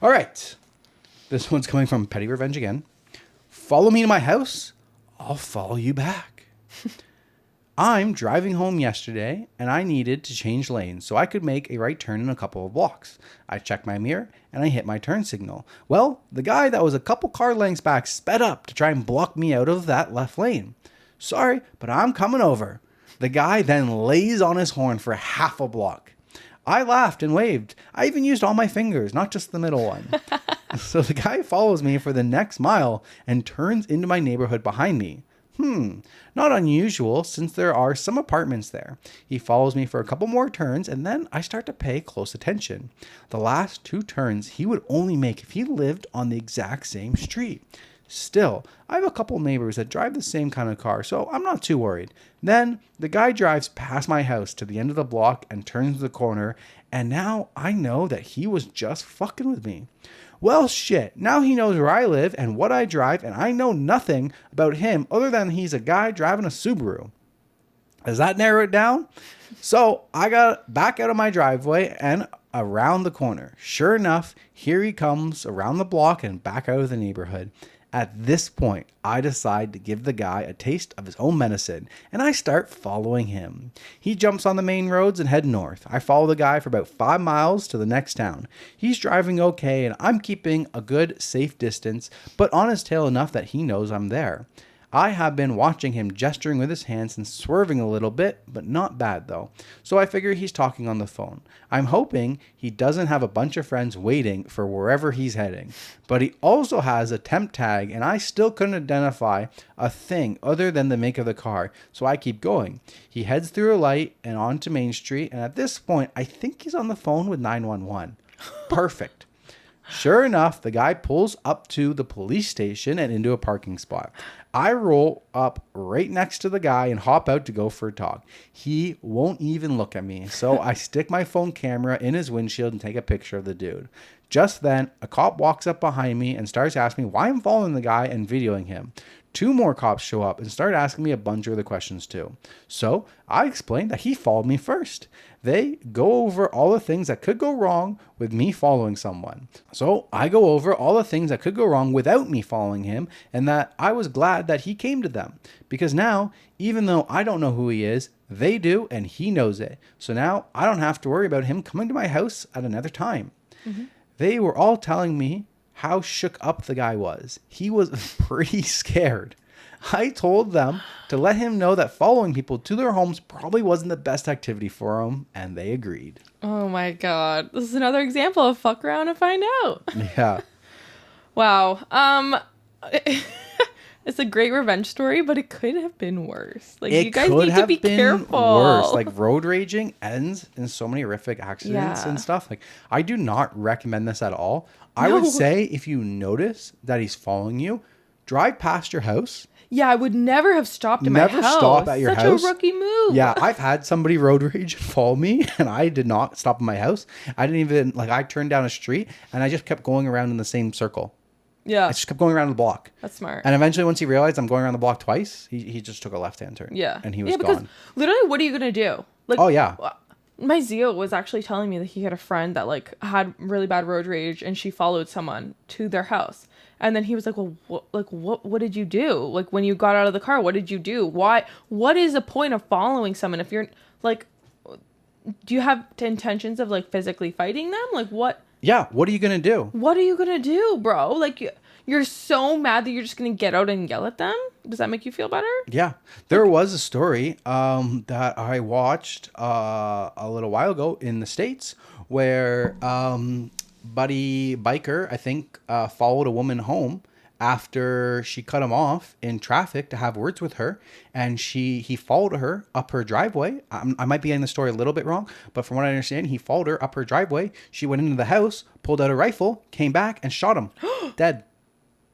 All right. This one's coming from Petty Revenge again. Follow me to my house. I'll follow you back. I'm driving home yesterday and I needed to change lanes so I could make a right turn in a couple of blocks. I checked my mirror and I hit my turn signal. Well, the guy that was a couple car lengths back sped up to try and block me out of that left lane. Sorry, but I'm coming over. The guy then lays on his horn for half a block. I laughed and waved. I even used all my fingers, not just the middle one. So the guy follows me for the next mile and turns into my neighborhood behind me. Not unusual since there are some apartments there. He follows me for a couple more turns and then I start to pay close attention. The last 2 turns he would only make if he lived on the exact same street. Still, I have a couple neighbors that drive the same kind of car, so I'm not too worried. Then the guy drives past my house to the end of the block and turns the corner, and now I know that he was just fucking with me. Well, shit, now he knows where I live and what I drive, and I know nothing about him other than he's a guy driving a Subaru. Does that narrow it down? So I got back out of my driveway and around the corner. Sure enough, here he comes around the block and back out of the neighborhood. At this point, I decide to give the guy a taste of his own medicine, and I start following him. He jumps on the main roads and head north. I follow the guy for about 5 miles to the next town. He's driving okay, and I'm keeping a good, safe distance, but on his tail enough that he knows I'm there. I have been watching him gesturing with his hands and swerving a little bit, but not bad though. So I figure he's talking on the phone. I'm hoping he doesn't have a bunch of friends waiting for wherever he's heading. But he also has a temp tag and I still couldn't identify a thing other than the make of the car. So I keep going. He heads through a light and onto Main Street. And at this point, I think he's on the phone with 911. Perfect. Sure enough, the guy pulls up to the police station and into a parking spot. I roll up right next to the guy and hop out to go for a talk. He won't even look at me, so I stick my phone camera in his windshield and take a picture of the dude. Just then, a cop walks up behind me and starts asking me why I'm following the guy and videoing him. 2 more cops show up and start asking me a bunch of other questions too. So I explained that he followed me first. They go over all the things that could go wrong with me following someone. So I go over all the things that could go wrong without me following him, and that I was glad that he came to them. Because now, even though I don't know who he is, they do, and he knows it. So now I don't have to worry about him coming to my house at another time. Mm-hmm. They were all telling me how shook up the guy was. He was pretty scared. I told them to let him know that following people to their homes probably wasn't the best activity for him, and they agreed. Oh my god. This is another example of fuck around and find out. Yeah. Wow. It's a great revenge story, but it could have been worse. Like, you guys need to be careful. Worse. Like, road raging ends in so many horrific accidents and stuff. Like, I do not recommend this at all. I would say if you notice that he's following you, drive past your house. Yeah, I would never have stopped at my house. Never stop at your house. Such a rookie move. Yeah, I've had somebody road rage and follow me, and I did not stop at my house. I didn't even, I turned down a street, and I just kept going around in the same circle. Yeah. I just kept going around the block. That's smart. And eventually, once he realized I'm going around the block twice, he just took a left-hand turn. Yeah. And he was because gone. Literally, what are you going to do? Like, oh, yeah. My Zio was actually telling me that he had a friend that, had really bad road rage, and she followed someone to their house. And then he was like, well, what did you do? Like, when you got out of the car, what did you do? Why? What is the point of following someone if you're, do you have intentions of, physically fighting them? Like, what? Yeah, what are you going to do? What are you going to do, bro? Like, you're so mad that you're just going to get out and yell at them? Does that make you feel better? Yeah. There was a story that I watched a little while ago in the States where buddy biker, I think, followed a woman home after she cut him off in traffic to have words with her, and he followed her up her driveway. I might be getting the story a little bit wrong, but from what I understand, he followed her up her driveway. She went into the house, pulled out a rifle, came back, and shot him. Dead.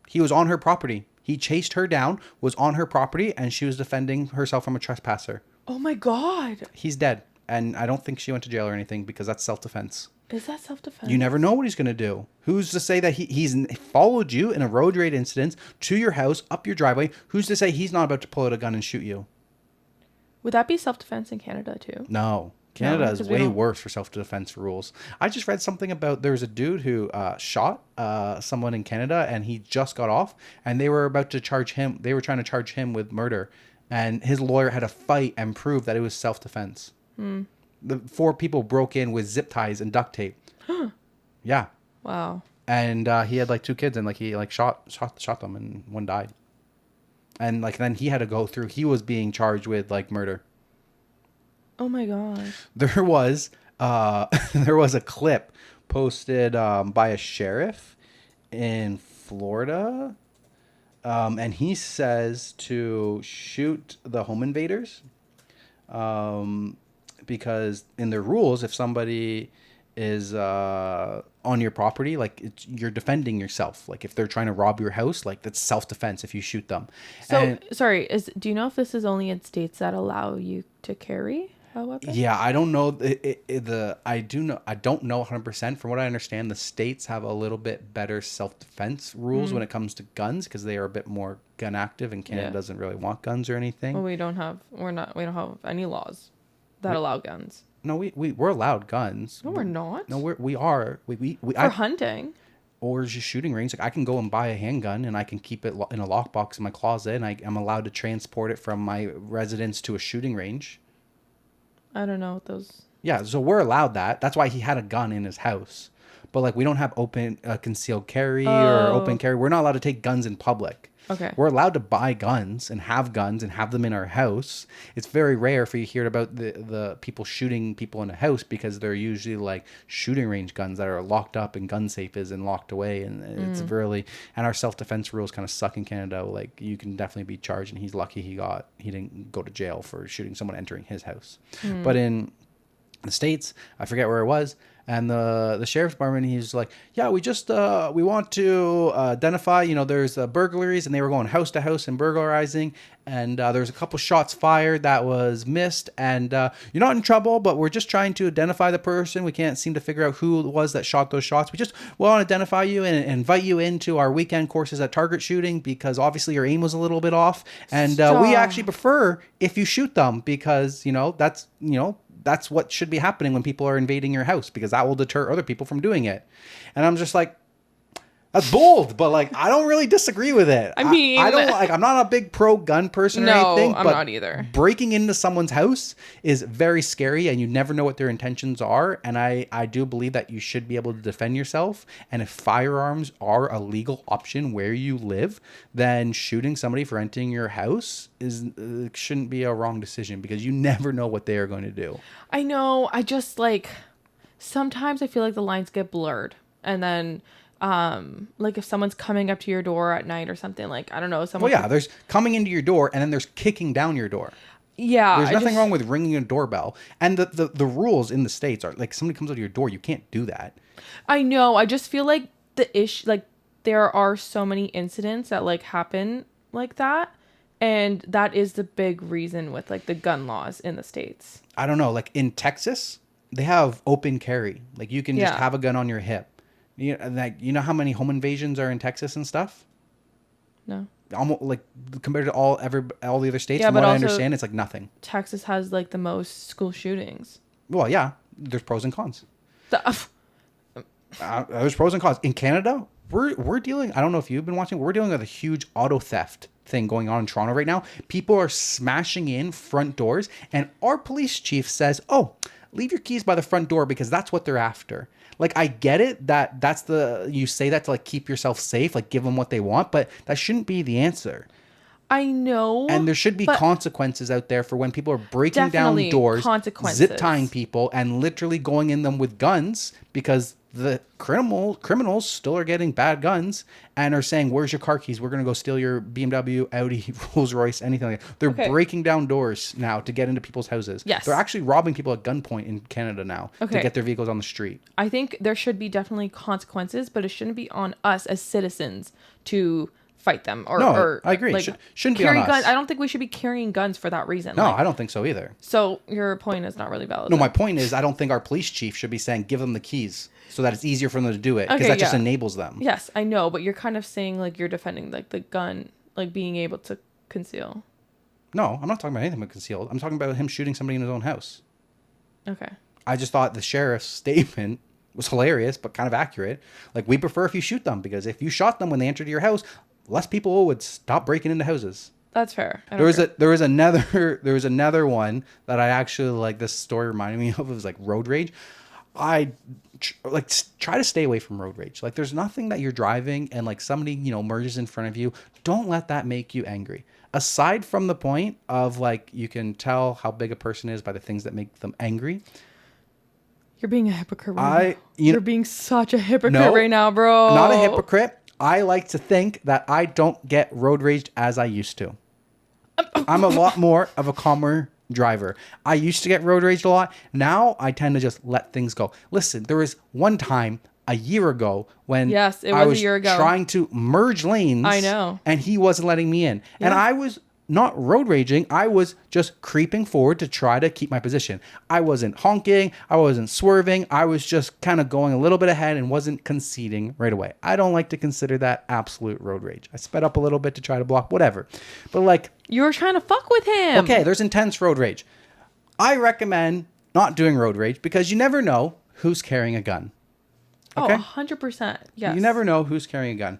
He was on her property. He chased her down, was on her property, and she was defending herself from a trespasser. Oh my God. He's dead. And I don't think she went to jail or anything because that's self-defense. Is that self-defense? You never know what he's going to do. Who's to say that he's followed you in a road rage incident to your house, up your driveway? Who's to say he's not about to pull out a gun and shoot you? Would that be self-defense in Canada too? No. Canada No, is 'cause we way don't- worse for self-defense rules. I just read something about there was a dude who shot someone in Canada, and he just got off, and they were about to charge him. They were trying to charge him with murder, and his lawyer had to fight and prove that it was self-defense. The 4 people broke in with zip ties and duct tape. Yeah. Wow. And he had like 2 kids, and like he like shot them, and one died. And like then he had to go through. He was being charged with like murder. Oh my gosh. There was there was a clip posted by a sheriff in Florida, and he says to shoot the home invaders, because in their rules, if somebody is on your property, like you're defending yourself. Like if they're trying to rob your house, like that's self-defense if you shoot them. So sorry, do you know if this is only in states that allow you to carry a weapon? Yeah, I don't know. I don't know 100%. From what I understand, the states have a little bit better self-defense rules when it comes to guns, because they are a bit more gun active, and Canada doesn't really want guns or anything. Well, we don't have any laws that allow guns. No, we're allowed guns. No, we're not. No, we are. We For hunting. Or just shooting range. Like I can go and buy a handgun, and I can keep it in a lockbox in my closet, and I'm allowed to transport it from my residence to a shooting range. I don't know what those. Yeah, so we're allowed that. That's why he had a gun in his house. But like we don't have open concealed carry or open carry. We're not allowed to take guns in public. Okay. We're allowed to buy guns and have them in our house. It's very rare for you to hear about the people shooting people in a house, because they're usually like shooting range guns that are locked up in gun safes and locked away. And it's really, and our self-defense rules kind of suck in Canada. Like you can definitely be charged, and he's lucky he didn't go to jail for shooting someone entering his house. But in the States, I forget where it was, and the sheriff's department, he's like, yeah, we just we want to identify, there's burglaries, and they were going house to house and burglarizing, and there's a couple shots fired that was missed, and you're not in trouble, but we're just trying to identify the person. We can't seem to figure out who it was that shot those shots. We just want to identify you and invite you into our weekend courses at target shooting, because obviously your aim was a little bit off, and we actually prefer if you shoot them, because that's what should be happening when people are invading your house, because that will deter other people from doing it. And I'm just like, that's bold, but like I don't really disagree with it. I mean, I don't like. I'm not a big pro gun person or anything. No, I'm but not either. Breaking into someone's house is very scary, and you never know what their intentions are. And I do believe that you should be able to defend yourself. And if firearms are a legal option where you live, then shooting somebody for entering your house shouldn't be a wrong decision, because you never know what they are going to do. I know. I just like sometimes I feel like the lines get blurred, and then. Like if someone's coming up to your door at night or something, like I don't know, someone. Well, yeah, there's coming into your door, and then there's kicking down your door. Yeah, there's nothing wrong with ringing a doorbell, and the rules in the States are like, somebody comes up to your door, you can't do that. I know. I just feel like there are so many incidents that like happen like that, and that is the big reason with like the gun laws in the States. I don't know, like in Texas, they have open carry, like you can just have a gun on your hip. You know how many home invasions are in Texas and stuff? No. Almost like compared to all the other states, yeah, from what I understand, it's like nothing. Texas has like the most school shootings. Well, yeah, there's pros and cons. There's pros and cons. In Canada, we're dealing, I don't know if you've been watching, we're dealing with a huge auto theft thing going on in Toronto right now. People are smashing in front doors, and our police chief says, oh, leave your keys by the front door, because that's what they're after. Like, I get it you say that to like keep yourself safe, like give them what they want, but that shouldn't be the answer. I know. And there should be consequences out there for when people are breaking down doors, zip tying people, and literally going in them with guns, because the criminals still are getting bad guns and are saying, where's your car keys? We're going to go steal your BMW, Audi, Rolls Royce, anything like that. They're breaking down doors now to get into people's houses. Yes. They're actually robbing people at gunpoint in Canada now to get their vehicles on the street. I think there should be definitely consequences, but it shouldn't be on us as citizens to fight them. Or I agree. Like, shouldn't be on us. I don't think we should be carrying guns for that reason. No, I don't think so either. So your point is not really valid. No, my point is I don't think our police chief should be saying give them the keys so that it's easier for them to do it, because that just enables them. Yes, I know, but you're kind of saying like you're defending like the gun, like being able to conceal. No, I'm not talking about anything but concealed. I'm talking about him shooting somebody in his own house. Okay. I just thought the sheriff's statement was hilarious, but kind of accurate. Like, we prefer if you shoot them, because if you shot them when they entered your house, less people would stop breaking into houses. That's fair. There was another one that I actually, like, this story reminded me of. It was like road rage. I try to stay away from road rage. Like, there's nothing that you're driving and like somebody, merges in front of you. Don't let that make you angry. Aside from the point of, like, you can tell how big a person is by the things that make them angry. You're being a hypocrite right now. You're You're being such a hypocrite right now, bro. Not a hypocrite. I like to think that I don't get road raged as I used to. I'm a lot more of a calmer driver. I used to get road raged a lot. Now I tend to just let things go. Listen, there was one time a year ago when I was a year ago trying to merge lanes. I know. And he wasn't letting me in. Yeah. And I was not road raging. I was just creeping forward to try to keep my position. I wasn't honking. I wasn't swerving. I was just kind of going a little bit ahead and wasn't conceding right away. I don't like to consider that absolute road rage. I sped up a little bit to try to block, whatever. But like... You were trying to fuck with him. Okay, there's intense road rage. I recommend not doing road rage because you never know who's carrying a gun. Okay? Oh, 100%. Yes. You never know who's carrying a gun.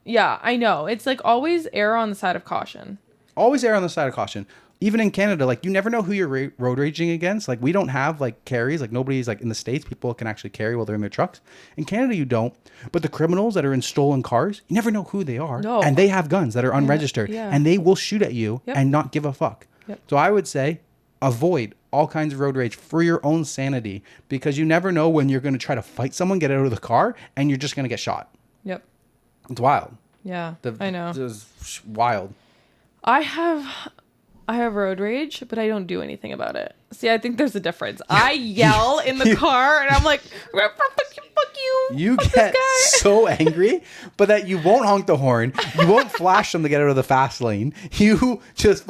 Yeah, I know. It's like always err on the side of caution. Always err on the side of caution. Even in Canada, like, you never know who you're road raging against. Like, we don't have like carries. Like, nobody's like in the States. People can actually carry while they're in their trucks. In Canada, you don't. But the criminals that are in stolen cars, you never know who they are. No. And they have guns that are unregistered. Yeah. And they will shoot at you and not give a fuck. Yep. So I would say avoid all kinds of road rage for your own sanity, because you never know when you're going to try to fight someone, get out of the car, and you're just going to get shot. Yep. It's wild. Yeah, I know. It's wild. I have road rage, but I don't do anything about it. See, I think there's a difference. I yell in the car, and I'm like, fuck you. You get so angry, but that you won't honk the horn. You won't flash them to get out of the fast lane. You just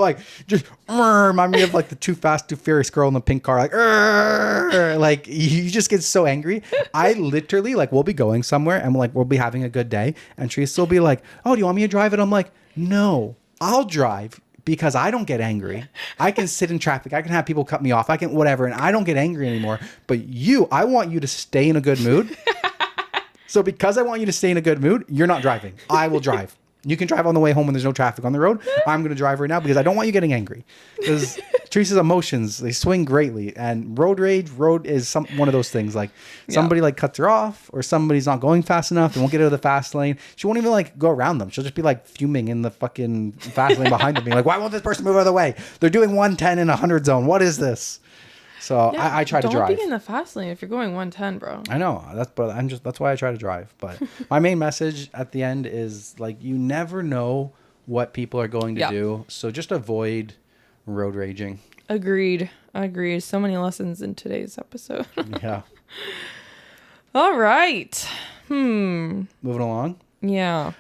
remind me of like the Too Fast, Too Furious girl in the pink car. Like you just get so angry. I literally, like, we'll be going somewhere and we'll be having a good day. And she'll still be like, oh, do you want me to drive it? I'm like, no, I'll drive. Because I don't get angry. I can sit in traffic. I can have people cut me off. I can whatever. And I don't get angry anymore. But I want you to stay in a good mood. So because I want you to stay in a good mood, you're not driving. I will drive. You can drive on the way home when there's no traffic on the road. I'm going to drive right now because I don't want you getting angry. Because Teresa's emotions, they swing greatly. And road is one of those things. Like somebody like cuts her off, or somebody's not going fast enough. They won't get out of the fast lane. She won't even like go around them. She'll just be like fuming in the fucking fast lane behind them, being like, why won't this person move out of the way? They're doing 110 in 100 zone. What is this? So yeah, I try to drive. Don't be in the fast lane if you're going 110, bro. I know. That's why I try to drive. But my main message at the end is, like, you never know what people are going to do. So just avoid road raging. Agreed. So many lessons in today's episode. Yeah. All right. Moving along. Yeah.